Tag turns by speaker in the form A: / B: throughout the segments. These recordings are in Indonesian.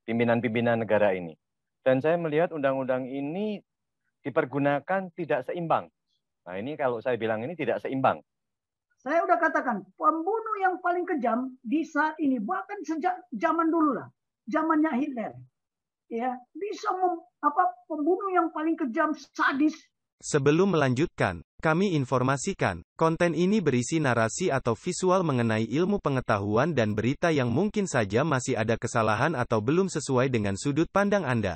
A: pimpinan-pimpinan negara ini. Dan saya melihat undang-undang ini dipergunakan tidak seimbang. Nah ini kalau saya bilang ini tidak seimbang.
B: Saya udah katakan, pembunuh yang paling kejam di saat ini, bahkan sejak zaman dulu lah, zamannya Hitler, ya bisa pembunuh yang paling kejam, sadis.
C: Sebelum melanjutkan, kami informasikan, konten ini berisi narasi atau visual mengenai ilmu pengetahuan dan berita yang mungkin saja masih ada kesalahan atau belum sesuai dengan sudut pandang Anda.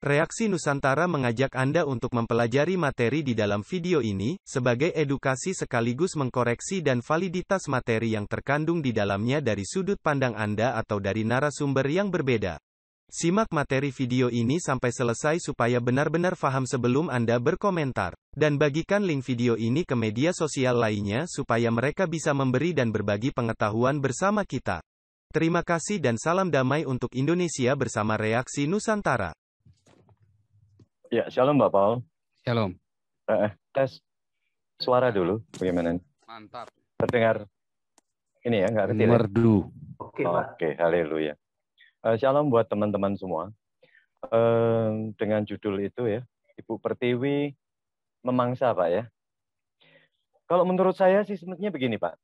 C: Reaksi Nusantara mengajak Anda untuk mempelajari materi di dalam video ini, sebagai edukasi sekaligus mengkoreksi dan validitas materi yang terkandung di dalamnya dari sudut pandang Anda atau dari narasumber yang berbeda. Simak materi video ini sampai selesai supaya benar-benar paham sebelum Anda berkomentar. Dan bagikan link video ini ke media sosial lainnya supaya mereka bisa memberi dan berbagi pengetahuan bersama kita. Terima kasih dan salam damai untuk Indonesia bersama Reaksi Nusantara.
A: Ya, shalom Mbak Paul.
D: Shalom.
A: Tes suara dulu, bagaimana?
D: Mantap.
A: Terdengar ini ya, nggak kecil ya?
D: Merdu.
A: Oke, haleluya. Shalom buat teman-teman semua. Dengan judul itu ya, Ibu Pertiwi memangsa Pak ya. Kalau menurut saya sih sebenarnya begini Pak.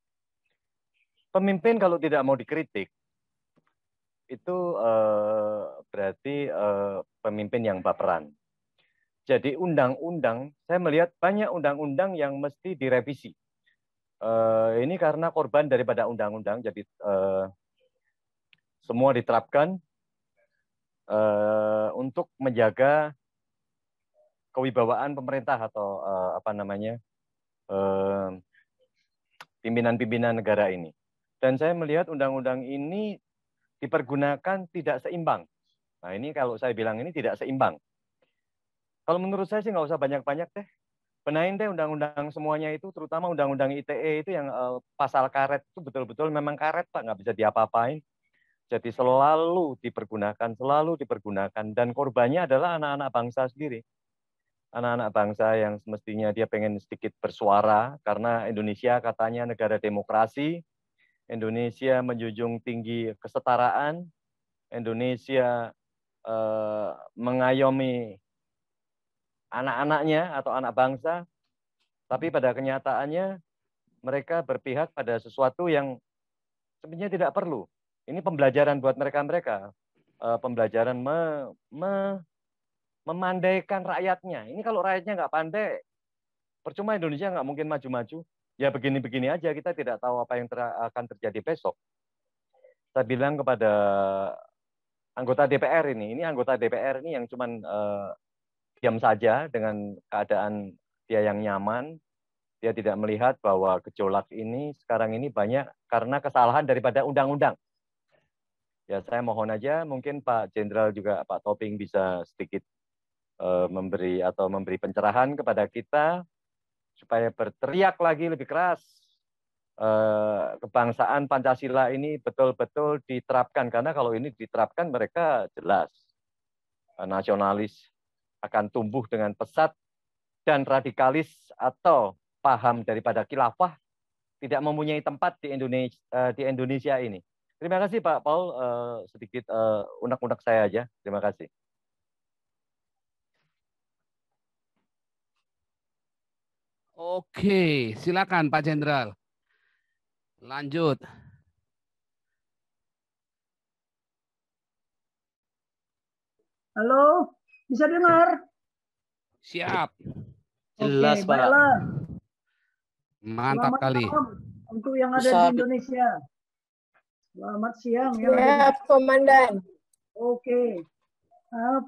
A: Pemimpin kalau tidak mau dikritik, itu berarti pemimpin yang baperan. Jadi undang-undang, saya melihat banyak undang-undang yang mesti direvisi. Ini karena korban daripada undang-undang, jadi semua diterapkan untuk menjaga kewibawaan pemerintah atau pimpinan-pimpinan negara ini. Dan saya melihat undang-undang ini dipergunakan tidak seimbang. Nah ini kalau saya bilang ini tidak seimbang. Kalau menurut saya sih nggak usah banyak-banyak deh. Benahin deh undang-undang semuanya itu, terutama undang-undang ITE itu yang pasal karet itu betul-betul memang karet Pak, nggak bisa diapa-apain. Jadi selalu dipergunakan. Dan korbannya adalah anak-anak bangsa sendiri. Anak-anak bangsa yang semestinya dia pengen sedikit bersuara, karena Indonesia katanya negara demokrasi, Indonesia menjunjung tinggi kesetaraan, Indonesia mengayomi anak-anaknya atau anak bangsa, tapi pada kenyataannya mereka berpihak pada sesuatu yang sebenarnya tidak perlu. Ini pembelajaran buat mereka-mereka, pembelajaran memandaikan rakyatnya. Ini kalau rakyatnya nggak pandai, percuma Indonesia nggak mungkin maju-maju. Ya begini-begini aja, kita tidak tahu apa yang akan terjadi besok. Saya bilang kepada anggota DPR ini anggota DPR ini yang cuman diam saja dengan keadaan dia yang nyaman, dia tidak melihat bahwa gejolak ini sekarang ini banyak karena kesalahan daripada undang-undang. Ya saya mohon aja mungkin Pak Jenderal juga Pak Toping bisa sedikit memberi pencerahan kepada kita supaya berteriak lagi lebih keras. Kebangsaan Pancasila ini betul-betul diterapkan, karena kalau ini diterapkan mereka jelas nasionalis akan tumbuh dengan pesat dan radikalis atau paham daripada khilafah tidak mempunyai tempat di Indonesia ini. Terima kasih Pak Paul, sedikit unek-unek saya aja. Terima kasih.
D: Oke, silakan Pak Jenderal. Lanjut.
B: Halo, bisa dengar?
D: Siap.
E: Jelas, Pak.
B: Baiklah.
D: Mantap
B: Selamat
D: kali.
B: malam untuk yang ada di Indonesia. Selamat siang yang ada
E: Siap, Komandan.
B: Oke.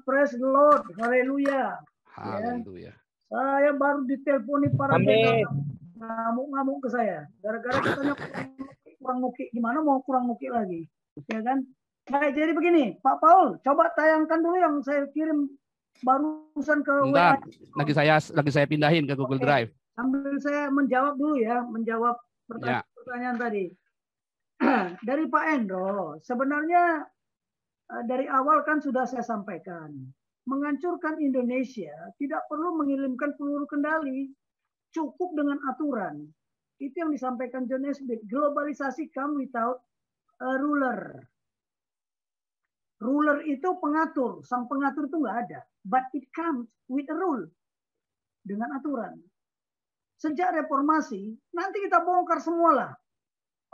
B: Praise the Lord. Haleluya.
D: Haleluya.
B: Saya baru diteleponi para jenderal ngamuk-ngamuk ke saya. Gara-gara katanya kurang ngukik. Gimana mau kurang ngukik lagi? Ya kan? Baik, jadi begini, Pak Paul, coba tayangkan dulu yang saya kirim barusan ke
D: Bentar,
B: WA.
D: lagi saya pindahin ke Google Drive.
B: Sambil saya menjawab dulu ya, menjawab pertanyaan tadi. Dari Pak Endro, sebenarnya dari awal kan sudah saya sampaikan, menghancurkan Indonesia tidak perlu mengirimkan peluru kendali, cukup dengan aturan. Itu yang disampaikan John Nesbitt. Globalisasi come without a ruler. Ruler itu pengatur, sang pengatur itu nggak ada. But it comes with a rule, dengan aturan. Sejak reformasi, nanti kita bongkar semualah.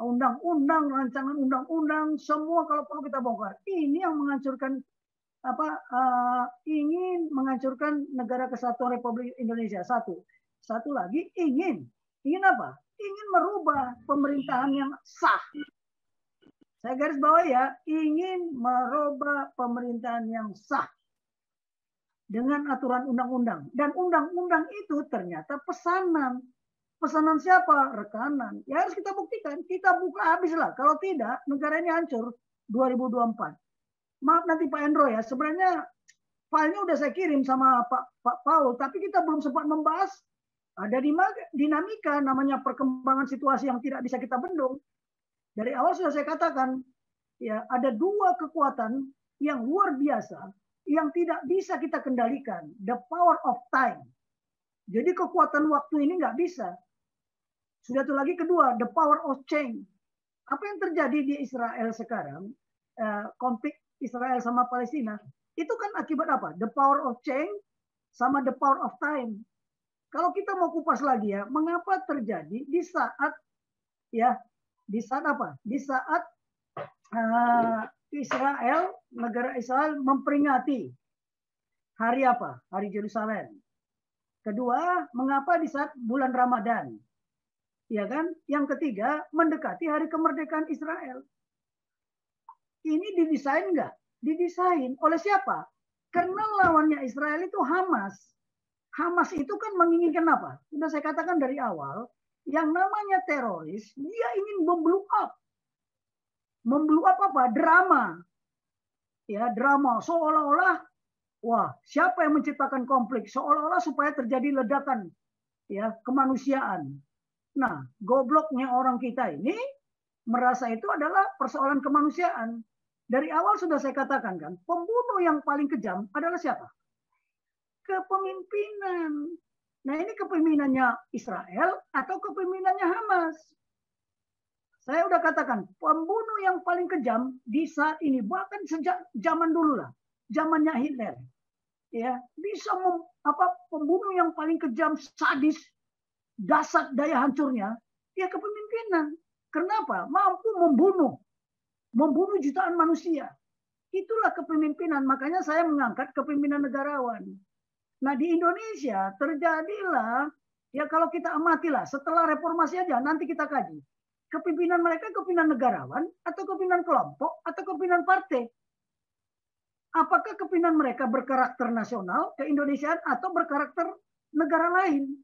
B: Undang-undang, rancangan undang-undang, semua kalau perlu kita bongkar. Ini yang menghancurkan ingin menghancurkan negara kesatuan Republik Indonesia. Satu lagi ingin apa? Ingin merubah pemerintahan yang sah. Saya garis bawah ya, ingin merubah pemerintahan yang sah dengan aturan undang-undang. Dan undang-undang itu ternyata pesanan. Pesanan siapa? Rekanan. Ya harus kita buktikan. Kita buka habis lah. Kalau tidak, negara ini hancur 2024. Maaf nanti Pak Endro ya, sebenarnya filenya udah saya kirim sama Pak Paul, tapi kita belum sempat membahas. Ada dinamika, namanya perkembangan situasi yang tidak bisa kita bendung. Dari awal sudah saya katakan, ya ada dua kekuatan yang luar biasa yang tidak bisa kita kendalikan. The power of time. Jadi kekuatan waktu ini nggak bisa. Sudah itu lagi kedua, the power of change. Apa yang terjadi di Israel sekarang, konflik Israel sama Palestina, itu kan akibat apa? The power of change sama the power of time. Kalau kita mau kupas lagi ya, mengapa terjadi di saat apa? Di saat negara Israel memperingati hari apa? Hari Yerusalem. Kedua, mengapa di saat bulan Ramadan? Ya kan? Yang ketiga, mendekati hari kemerdekaan Israel. Ini didesain nggak? Didesain oleh siapa? Karena lawannya Israel itu Hamas. Hamas itu kan menginginkan apa? Sudah saya katakan dari awal, yang namanya teroris, dia ingin memblow up. Memblow up apa? Drama. Ya, drama. Seolah-olah, wah, siapa yang menciptakan konflik? Seolah-olah supaya terjadi ledakan ya kemanusiaan. Nah, gobloknya orang kita ini merasa itu adalah persoalan kemanusiaan. Dari awal sudah saya katakan kan, pembunuh yang paling kejam adalah siapa? Kepemimpinan. Nah ini kepemimpinannya Israel atau kepemimpinannya Hamas. Saya udah katakan, pembunuh yang paling kejam di saat ini, bahkan sejak zaman dulu lah, zamannya Hitler. Ya, bisa pembunuh yang paling kejam, sadis, dasar daya hancurnya, ya kepemimpinan. Kenapa? Mampu membunuh jutaan manusia. Itulah kepemimpinan. Makanya saya mengangkat kepemimpinan negarawan. Nah di Indonesia terjadilah, ya kalau kita amatilah, setelah reformasi aja nanti kita kaji. Kepemimpinan mereka kepemimpinan negarawan, atau kepemimpinan kelompok, atau kepemimpinan partai. Apakah kepemimpinan mereka berkarakter nasional, keindonesiaan, atau berkarakter negara lain?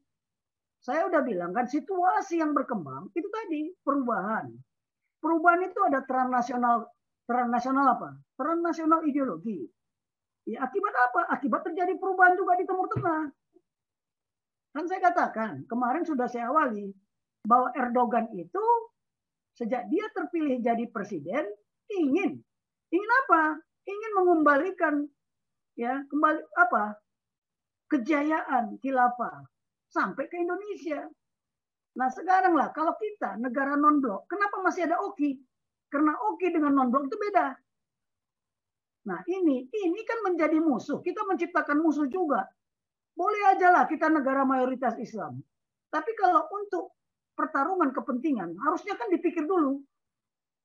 B: Saya udah bilang kan, situasi yang berkembang, itu tadi, perubahan. Perubahan itu ada transnasional apa? Transnasional ideologi. Ya, akibat apa? Akibat terjadi perubahan juga di Timur Tengah. Kan saya katakan, kemarin sudah saya awali, bahwa Erdogan itu, sejak dia terpilih jadi presiden, ingin apa? Ingin mengembalikan kejayaan khilafah sampai ke Indonesia. Nah sekarang lah, kalau kita negara non-blok, kenapa masih ada OKI? Karena OKI dengan non-blok itu beda. Nah ini kan menjadi musuh. Kita menciptakan musuh juga. Boleh aja lah kita negara mayoritas Islam. Tapi kalau untuk pertarungan kepentingan, harusnya kan dipikir dulu.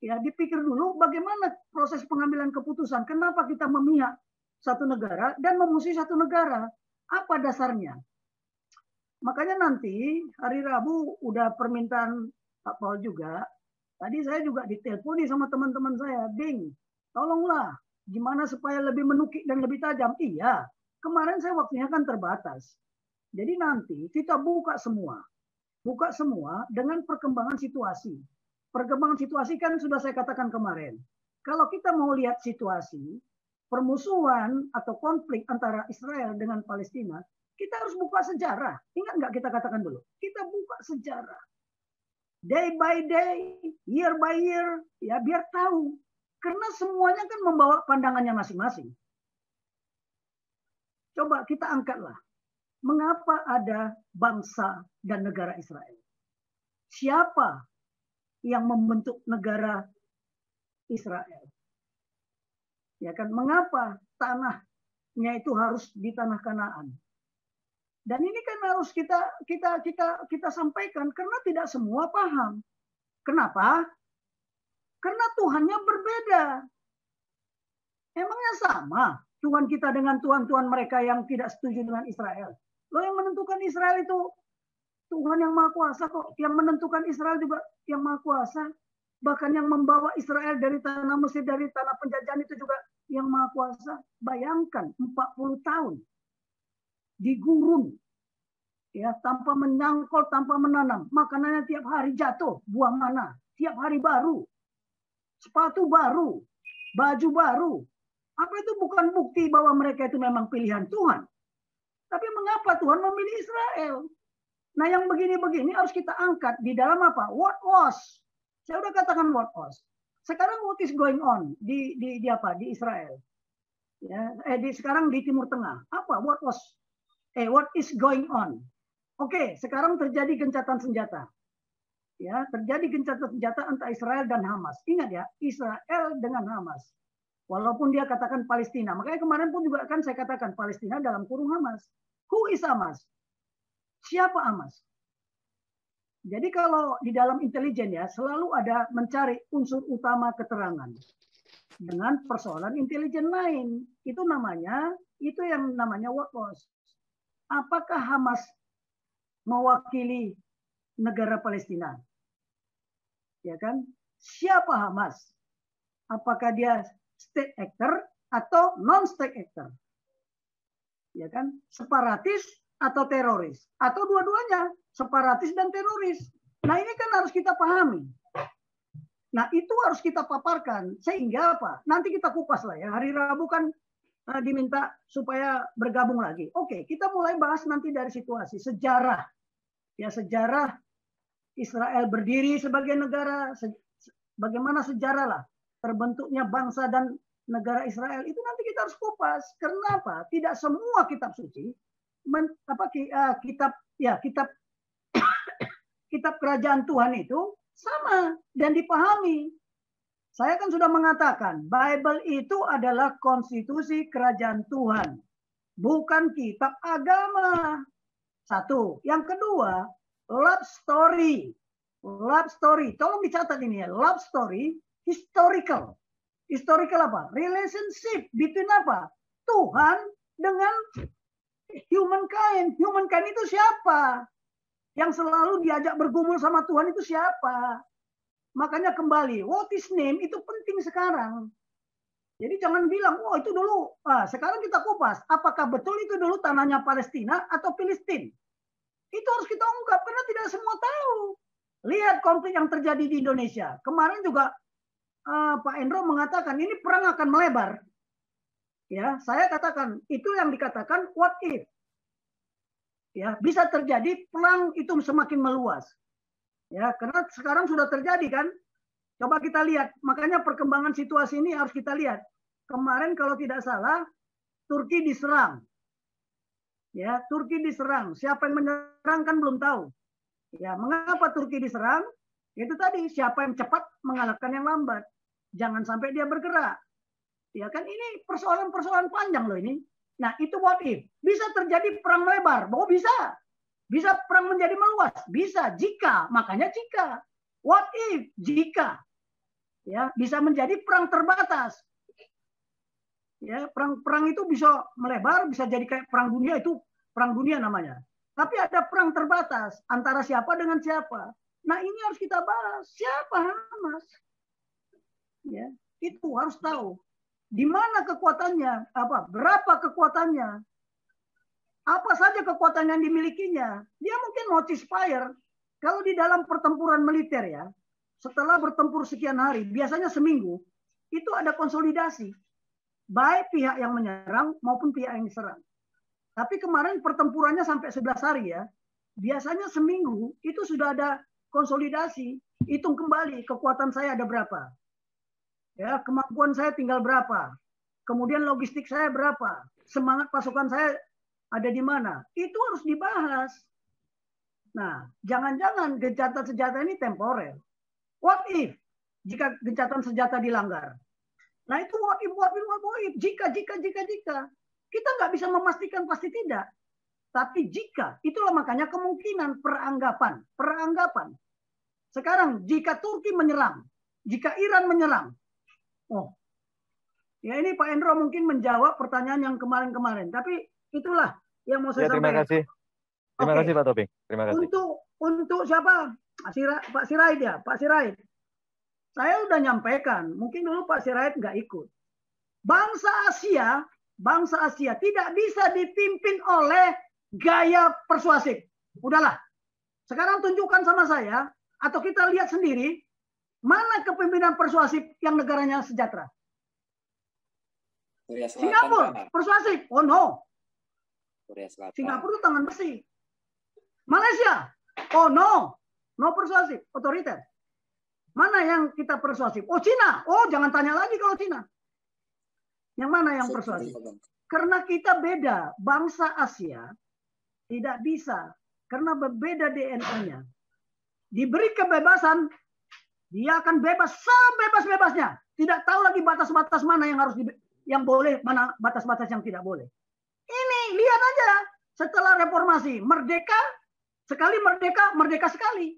B: Ya, dipikir dulu bagaimana proses pengambilan keputusan. Kenapa kita memihak satu negara dan memusuhi satu negara? Apa dasarnya? Makanya nanti hari Rabu udah permintaan Pak Paul juga. Tadi saya juga diteleponi sama teman-teman saya. Ding, tolonglah. Gimana supaya lebih menukik dan lebih tajam? Iya, kemarin saya waktunya kan terbatas. Jadi nanti kita buka semua. Buka semua dengan perkembangan situasi. Perkembangan situasi kan sudah saya katakan kemarin. Kalau kita mau lihat situasi, permusuhan atau konflik antara Israel dengan Palestina, kita harus buka sejarah. Ingat nggak kita katakan dulu? Kita buka sejarah. Day by day, year by year, ya biar tahu. Karena semuanya kan membawa pandangannya masing-masing. Coba kita angkatlah. Mengapa ada bangsa dan negara Israel? Siapa yang membentuk negara Israel? Ya kan, mengapa tanahnya itu harus di tanah Kanaan? Dan ini kan harus kita sampaikan karena tidak semua paham. Kenapa? Karena Tuhannya berbeda. Emangnya sama Tuhan kita dengan Tuhan-Tuhan mereka yang tidak setuju dengan Israel? Loh, yang menentukan Israel itu Tuhan yang Maha Kuasa kok. Yang menentukan Israel juga yang Maha Kuasa. Bahkan yang membawa Israel dari tanah Mesir, dari tanah penjajahan itu juga yang Maha Kuasa. Bayangkan 40 tahun di gurun, ya, tanpa menyangkol, tanpa menanam. Makanannya tiap hari jatuh, buah mana. Tiap hari baru. Sepatu baru, baju baru. Apa itu bukan bukti bahwa mereka itu memang pilihan Tuhan? Tapi mengapa Tuhan memilih Israel? Nah, yang begini-begini harus kita angkat di dalam apa? What was? Saya udah katakan what was. Sekarang what is going on di apa? Di Israel. Ya, sekarang di Timur Tengah. Apa? What was? What is going on? Oke, sekarang terjadi gencatan senjata. Ya, terjadi gencatan senjata antara Israel dan Hamas. Ingat ya, Israel dengan Hamas. Walaupun dia katakan Palestina. Makanya kemarin pun juga kan saya katakan Palestina dalam kurung Hamas. Who is Hamas? Siapa Hamas? Jadi kalau di dalam intelijen ya selalu ada mencari unsur utama keterangan dengan persoalan intelijen lain. Itu yang namanya what was. Apakah Hamas mewakili negara Palestina? Ya kan? Siapa Hamas? Apakah dia state actor atau non state actor? Ya kan? Separatis atau teroris atau dua-duanya, separatis dan teroris. Nah, ini kan harus kita pahami. Nah, itu harus kita paparkan sehingga apa? Nanti kita kupas lah ya. Hari Rabu kan diminta supaya bergabung lagi. Oke, kita mulai bahas nanti dari situasi sejarah. Ya, sejarah Israel berdiri sebagai negara, bagaimana sejarah lah terbentuknya bangsa dan negara Israel itu nanti kita harus kupas. Kenapa? Tidak semua kitab suci kitab kerajaan Tuhan itu sama dan dipahami. Saya kan sudah mengatakan Bible itu adalah konstitusi kerajaan Tuhan, bukan kitab agama. Satu. Yang kedua, love story. Love story. Tolong dicatat ini ya. Love story, historical. Historical apa? Relationship between apa? Tuhan dengan humankind. Humankind itu siapa? Yang selalu diajak bergumul sama Tuhan itu siapa? Makanya kembali, what is name itu penting sekarang. Jadi jangan bilang, oh itu dulu. Sekarang kita kupas, apakah betul itu dulu tanahnya Palestina atau Filistin? Itu harus kita ungkap, karena tidak semua tahu. Lihat konflik yang terjadi di Indonesia. Kemarin juga Pak Endro mengatakan, ini perang akan melebar. Ya, saya katakan itu yang dikatakan what if. Ya, bisa terjadi perang itu semakin meluas. Ya, karena sekarang sudah terjadi kan. Coba kita lihat, makanya perkembangan situasi ini harus kita lihat. Kemarin kalau tidak salah Turki diserang. Ya, Turki diserang. Siapa yang menyerang kan belum tahu. Ya, mengapa Turki diserang? Itu tadi, siapa yang cepat mengalahkan yang lambat. Jangan sampai dia bergerak. Ya kan ini persoalan-persoalan panjang loh ini. Nah, itu what if. Bisa terjadi perang lebar. Oh, bisa. Bisa perang menjadi meluas. Bisa jika, makanya jika. What if jika. Ya, bisa menjadi perang terbatas. Ya, perang itu bisa melebar, bisa jadi kayak perang dunia, itu perang dunia namanya. Tapi ada perang terbatas antara siapa dengan siapa. Nah, ini harus kita bahas. Siapa Hamas? Ya, itu harus tahu. Di mana kekuatannya? Berapa kekuatannya? Apa saja kekuatan yang dimilikinya? Dia mungkin mau ceasefire. Kalau di dalam pertempuran militer ya, setelah bertempur sekian hari, biasanya seminggu, itu ada konsolidasi. Baik pihak yang menyerang maupun pihak yang diserang. Tapi kemarin pertempurannya sampai 11 hari ya. Biasanya seminggu itu sudah ada konsolidasi. Hitung kembali kekuatan saya ada berapa. Ya, kemampuan saya tinggal berapa. Kemudian logistik saya berapa. Semangat pasukan saya ada di mana. Itu harus dibahas. Nah, jangan-jangan gencatan senjata ini temporer. What if jika gencatan senjata dilanggar? Nah itu what if, jika. Kita nggak bisa memastikan pasti tidak. Tapi jika, itulah makanya kemungkinan peranggapan. Sekarang jika Turki menyerang, jika Iran menyerang, oh, ya ini Pak Endro mungkin menjawab pertanyaan yang kemarin-kemarin. Tapi itulah yang mau saya
A: terima
B: sampaikan.
A: Terima kasih Pak Tobing. Terima kasih.
B: Untuk siapa? Pak Sirait ya, Pak Sirait. Saya udah nyampaikan, mungkin dulu Pak Sirait nggak ikut. Bangsa Asia tidak bisa dipimpin oleh gaya persuasif. Udahlah. Sekarang tunjukkan sama saya, atau kita lihat sendiri, mana kepemimpinan persuasif yang negaranya sejahtera. Singapura, persuasif. Oh no. Singapura itu tangan besi. Malaysia, oh no. No persuasif, otoriter. Mana yang kita persuasif? Oh Cina, oh jangan tanya lagi kalau Cina. Yang mana yang persuasif? Karena kita beda, bangsa Asia tidak bisa. Karena berbeda DNA-nya. Diberi kebebasan, dia akan bebas sebebas-bebasnya. Tidak tahu lagi batas-batas mana yang harus yang boleh, mana batas-batas yang tidak boleh. Ini lihat aja setelah reformasi, merdeka sekali.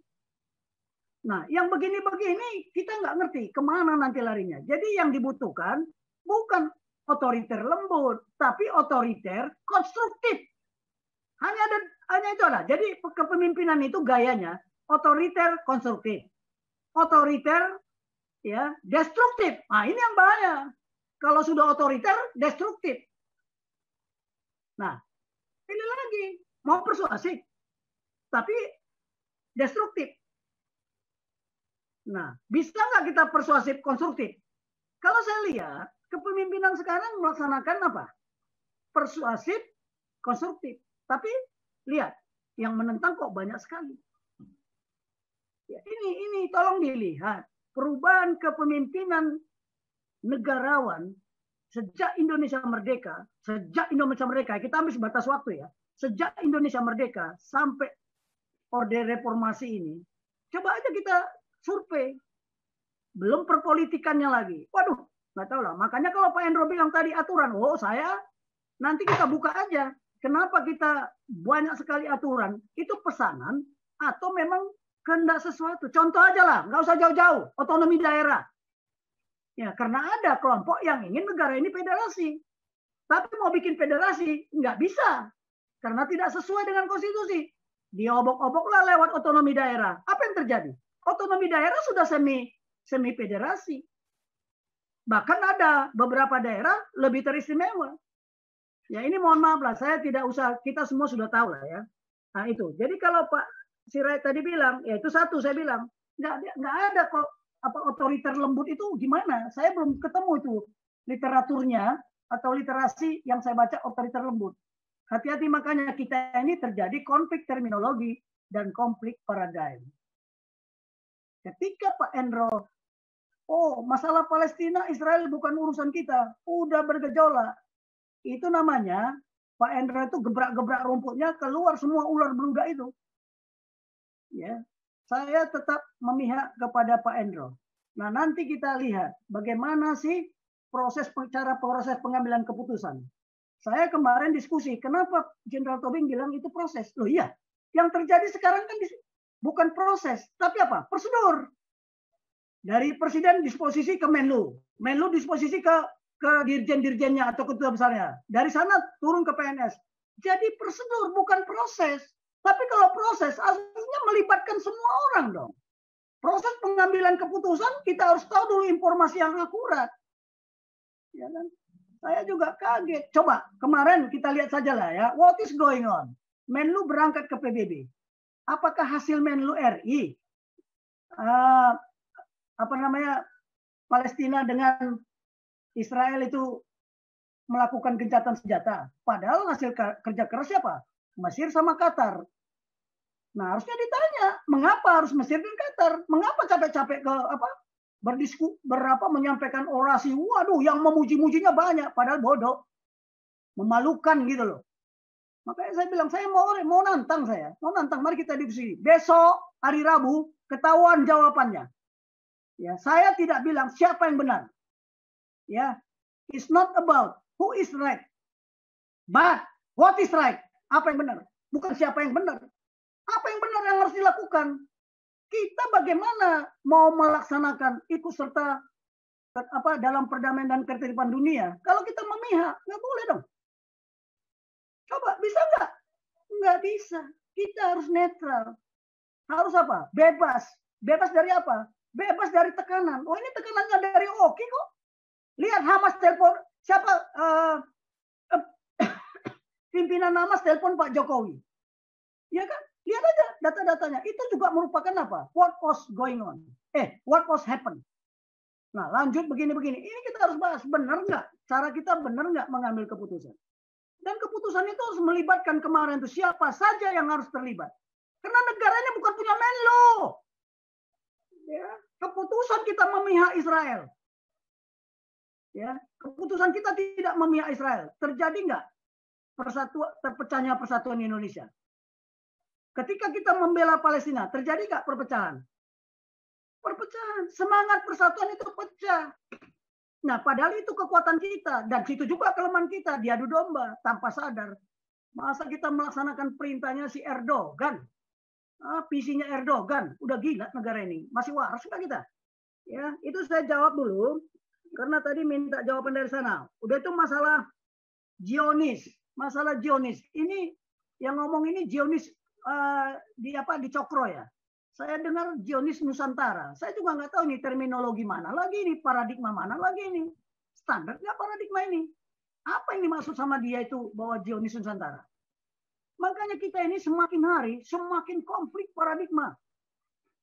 B: Nah, yang begini-begini kita nggak ngerti kemana nanti larinya. Jadi yang dibutuhkan bukan otoriter lembut, tapi otoriter konstruktif. Hanya itu ada. Jadi kepemimpinan itu gayanya otoriter konstruktif, otoriter ya destruktif. Nah ini yang bahaya. Kalau sudah otoriter destruktif. Nah ini lagi mau persuasif, tapi destruktif. Nah, bisa nggak kita persuasif konstruktif? Kalau saya lihat, kepemimpinan sekarang melaksanakan apa? Persuasif konstruktif. Tapi lihat, yang menentang kok banyak sekali. Ya, ini tolong dilihat. Perubahan kepemimpinan negarawan sejak Indonesia merdeka, kita ambil sebatas waktu ya. Sejak Indonesia merdeka sampai Orde Reformasi ini, coba aja kita survei, belum perpolitikannya lagi. Waduh, nggak tahu lah. Makanya kalau Pak Endro bilang tadi aturan, nanti kita buka aja. Kenapa kita banyak sekali aturan? Itu pesanan atau memang kehendak sesuatu. Contoh aja lah, nggak usah jauh-jauh. Otonomi daerah. Ya, karena ada kelompok yang ingin negara ini federasi. Tapi mau bikin federasi, nggak bisa. Karena tidak sesuai dengan konstitusi. Diobok-oboklah lewat otonomi daerah. Apa yang terjadi? Otonomi daerah sudah semi federasi. Bahkan ada beberapa daerah lebih teristimewa. Ya ini mohon maaf lah, saya tidak usah, kita semua sudah tahu lah ya. Nah itu. Jadi kalau Pak Sirait tadi bilang, ya itu satu saya bilang, nggak ada kok apa otoriter lembut itu gimana? Saya belum ketemu itu literaturnya atau literasi yang saya baca otoriter lembut. Hati-hati makanya kita ini terjadi konflik terminologi dan konflik paradigm. Ketika Pak Endro, masalah Palestina, Israel bukan urusan kita, udah bergejolak. Itu namanya Pak Endro itu gebrak-gebrak rumputnya, keluar semua ular beludak itu. Ya, saya tetap memihak kepada Pak Endro. Nah nanti kita lihat bagaimana sih proses pengambilan keputusan. Saya kemarin diskusi, kenapa Jenderal Tobing bilang itu proses? Loh iya, yang terjadi sekarang kan bukan proses, tapi apa? Prosedur. Dari presiden disposisi ke Menlu. Menlu disposisi ke dirjen-dirjennya atau ketua besarnya. Dari sana turun ke PNS. Jadi prosedur, bukan proses. Tapi kalau proses, artinya melibatkan semua orang dong. Proses pengambilan keputusan, kita harus tahu dulu informasi yang akurat. Ya kan? Saya juga kaget. Coba, kemarin kita lihat saja lah ya. What is going on? Menlu berangkat ke PBB. Apakah hasil Menlu RI Palestina dengan Israel itu melakukan gencatan senjata? Padahal hasil kerja keras siapa? Mesir sama Qatar. Nah harusnya ditanya, mengapa harus Mesir dan Qatar? Mengapa capek-capek ke menyampaikan orasi? Waduh, yang memuji-mujinya banyak, padahal bodoh, memalukan gitu loh. Makanya saya bilang, saya mau nantang mari kita diskusi. Besok hari Rabu ketahuan jawabannya. Ya, saya tidak bilang siapa yang benar. Ya, it's not about who is right, but what is right. Apa yang benar? Bukan siapa yang benar. Apa yang benar yang harus dilakukan? Kita bagaimana mau melaksanakan ikut serta dalam perdamaian dan ketertiban dunia? Kalau kita memihak, nggak boleh dong. Coba, bisa nggak? Nggak bisa. Kita harus netral. Harus apa? Bebas. Bebas dari apa? Bebas dari tekanan. Oh, ini tekanannya dari Oki kok. Lihat Hamas telepon. Siapa? Pimpinan Hamas telepon Pak Jokowi. Ya kan? Lihat aja data-datanya. Itu juga merupakan apa? What was going on? What was happen? Nah, lanjut begini-begini. Ini kita harus bahas. Benar nggak? Cara kita benar nggak mengambil keputusan? Dan keputusan itu harus melibatkan kemarin itu siapa saja yang harus terlibat. Karena negaranya bukan punya Menlo. Ya, keputusan kita memihak Israel. Ya, keputusan kita tidak memihak Israel. Terjadi nggak terpecahnya persatuan Indonesia? Ketika kita membela Palestina, terjadi nggak perpecahan? Perpecahan. Semangat persatuan itu pecah. Nah, padahal itu kekuatan kita. Dan situ juga kelemahan kita. Diadu domba tanpa sadar. Masa kita melaksanakan perintahnya si Erdogan? Visinya Erdogan. Udah gila negara ini. Masih waras nggak kita? Ya, itu saya jawab dulu. Karena tadi minta jawaban dari sana. Udah itu masalah Zionis. Masalah Zionis. Ini yang ngomong ini Zionis di Cokro ya. Saya dengar Zionis Nusantara. Saya juga nggak tahu ini terminologi mana lagi ini, paradigma mana lagi ini. Standar nggak paradigma ini? Apa yang dimaksud sama dia itu bahwa Zionis Nusantara? Makanya kita ini semakin hari semakin konflik paradigma.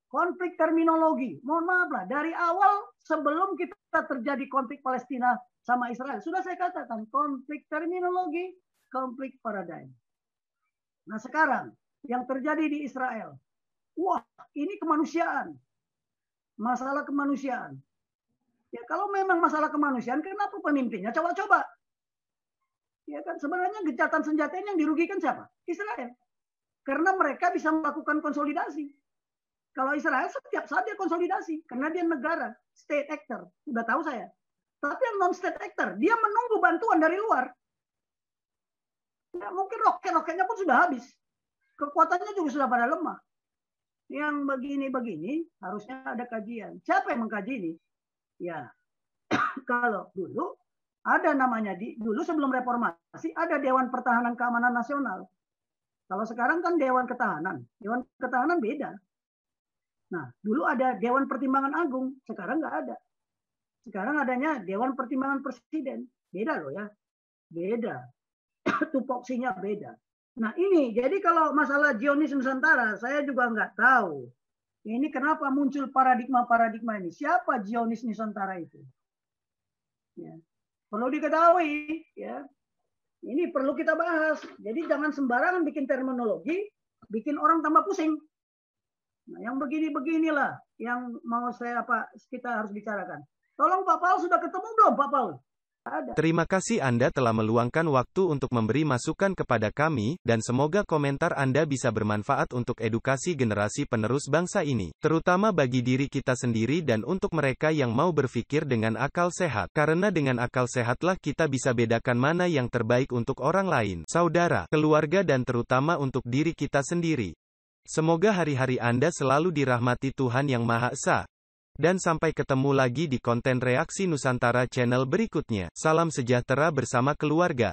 B: Konflik terminologi. Mohon maaf lah, dari awal sebelum kita terjadi konflik Palestina sama Israel, sudah saya katakan konflik terminologi, konflik paradigma. Nah sekarang yang terjadi di Israel, wah, ini kemanusiaan. Masalah kemanusiaan. Ya, kalau memang masalah kemanusiaan, kenapa pemimpinnya coba-coba? Ya kan, sebenarnya gencatan senjata ini yang dirugikan siapa? Israel. Karena mereka bisa melakukan konsolidasi. Kalau Israel setiap saat dia konsolidasi. Karena dia negara, state actor. Sudah tahu saya. Tapi yang non-state actor, dia menunggu bantuan dari luar. Ya, mungkin roket-roketnya pun sudah habis. Kekuatannya juga sudah pada lemah. Yang begini-begini harusnya ada kajian. Siapa yang mengkaji ini? Ya, kalau dulu ada namanya dulu sebelum reformasi ada Dewan Pertahanan Keamanan Nasional. Kalau sekarang kan Dewan Ketahanan. Dewan Ketahanan beda. Nah, dulu ada Dewan Pertimbangan Agung, sekarang nggak ada. Sekarang adanya Dewan Pertimbangan Presiden. Beda loh ya. Beda. Tupoksinya beda. Nah ini, jadi kalau masalah Zionis Nusantara, saya juga nggak tahu. Ini kenapa muncul paradigma-paradigma ini? Siapa Zionis Nusantara itu? Ya. Perlu diketahui, ya. Ini perlu kita bahas. Jadi jangan sembarangan bikin terminologi, bikin orang tambah pusing. Nah, yang begini-beginilah yang mau kita harus bicarakan. Tolong Pak Paul, sudah ketemu belum Pak Paul? Ada.
C: Terima kasih Anda telah meluangkan waktu untuk memberi masukan kepada kami, dan semoga komentar Anda bisa bermanfaat untuk edukasi generasi penerus bangsa ini, terutama bagi diri kita sendiri dan untuk mereka yang mau berpikir dengan akal sehat. Karena dengan akal sehatlah kita bisa bedakan mana yang terbaik untuk orang lain, saudara, keluarga dan terutama untuk diri kita sendiri. Semoga hari-hari Anda selalu dirahmati Tuhan Yang Maha Esa. Dan sampai ketemu lagi di konten Reaksi Nusantara channel berikutnya. Salam sejahtera bersama keluarga.